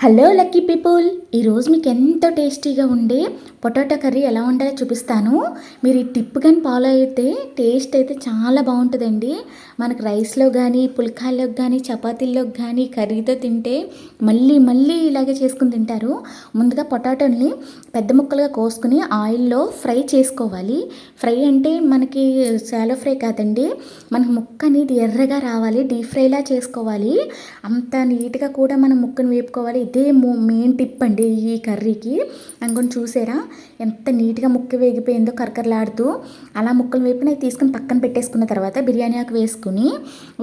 Hello lucky people, ఈరోజు మీకు ఎంతో టేస్టీగా ఉండే పొటాటో కర్రీ ఎలా ఉండాలో చూపిస్తాను. మీరు ఈ టిప్ కానీ ఫాలో అయితే టేస్ట్ అయితే చాలా బాగుంటుందండి. మనకు రైస్లో కానీ, పుల్కాల్లోకి కానీ, చపాతీల్లోకి కానీ కర్రీతో తింటే మళ్ళీ మళ్ళీ ఇలాగే చేసుకుని తింటారు. ముందుగా పొటాటోని పెద్ద ముక్కలుగా కోసుకుని ఆయిల్లో ఫ్రై చేసుకోవాలి. ఫ్రై అంటే మనకి షాలో ఫ్రై కాదండి, మనకి ముక్క అనేది ఎర్రగా రావాలి, డీప్ ఫ్రైలా చేసుకోవాలి. అంత నీట్గా కూడా మనం ముక్కను వేపుకోవాలి. ఇదే మెయిన్ టిప్ అండి ఈ కర్రీకి. అనుకొని చూసారా ఎంత నీట్గా ముక్క వేగిపోయిందో కరకరలాడుతూ. అలా ముక్కలు వేపుని తీసుకుని పక్కన పెట్టేసుకున్న తర్వాత బిర్యానీ ఆకు వేసుకుని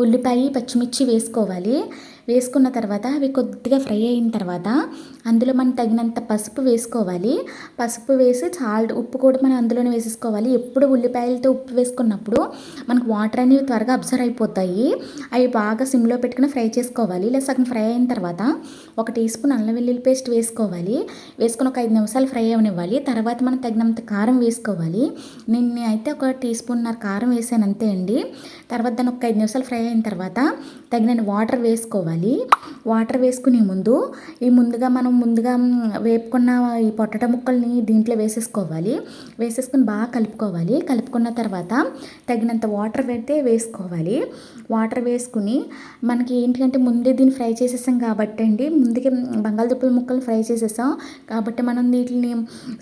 ఉల్లిపాయ పచ్చిమిర్చి వేసుకోవాలి. వేసుకున్న తర్వాత అవి కొద్దిగా ఫ్రై అయిన తర్వాత అందులో మనం తగినంత పసుపు వేసుకోవాలి. పసుపు వేసి ఉప్పు కూడా మనం అందులోనే వేసేసుకోవాలి. ఎప్పుడు ఉల్లిపాయలతో ఉప్పు వేసుకున్నప్పుడు మనకు వాటర్ అనేవి త్వరగా అబ్జర్వ్ అయిపోతాయి. అవి బాగా సిమ్లో పెట్టుకుని ఫ్రై చేసుకోవాలి. ఇలా సగం ఫ్రై అయిన తర్వాత 1 టీ స్పూన్ అల్లం వెల్లుల్లి పేస్ట్ వేసుకోవాలి. వేసుకుని ఒక 5 నిమిషాలు ఫ్రై అవనివ్వాలి. తర్వాత మనం తగినంత కారం వేసుకోవాలి. నేను అయితే 1 టీ స్పూన్నర కారం వేసాను అంతే అండి. తర్వాత దాన్ని ఒక 5 నిమిషాలు ఫ్రై అయిన తర్వాత తగినన్ని వాటర్ వేసుకోవాలి. వాటర్ వేసుకునే ముందు ముందుగా వేపుకున్న ఈ పొటాటో ముక్కల్ని దీంట్లో వేసేసుకోవాలి. వేసేసుకుని బాగా కలుపుకోవాలి. కలుపుకున్న తర్వాత తగినంత వాటర్ అయితే వేసుకోవాలి. వాటర్ వేసుకుని మనకి ఏంటంటే ముందే దీన్ని ఫ్రై చేసేసాం కాబట్టి అండి, ముందుకే బంగాళదుంపల ముక్కలు ఫ్రై చేసేసాం కాబట్టి మనం వీటిని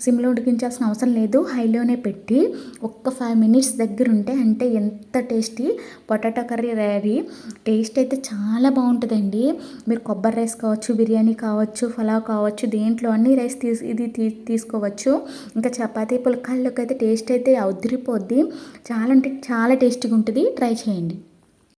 సిమ్లో ఉడికించాల్సిన అవసరం లేదు. హైలోనే పెట్టి ఒక్క 5 మినిట్స్ దగ్గర ఉంటే అంటే ఎంత tasty potato curry ready. Taste అయితే చాలా బాగుంటుందండి. మీరు కొబ్బరి రైస్ కావచ్చు, బిర్యానీ కావచ్చు, పులావ్ కావచ్చు, దేంట్లో అన్ని రైస్ తీసుకోవచ్చు. ఇంకా చపాతీ పుల్కాల్లోకి అయితే టేస్ట్ అయితే అదిరిపోద్ది. చాలా అంటే చాలా టేస్టీగా ఉంటుంది. ట్రై చేయండి.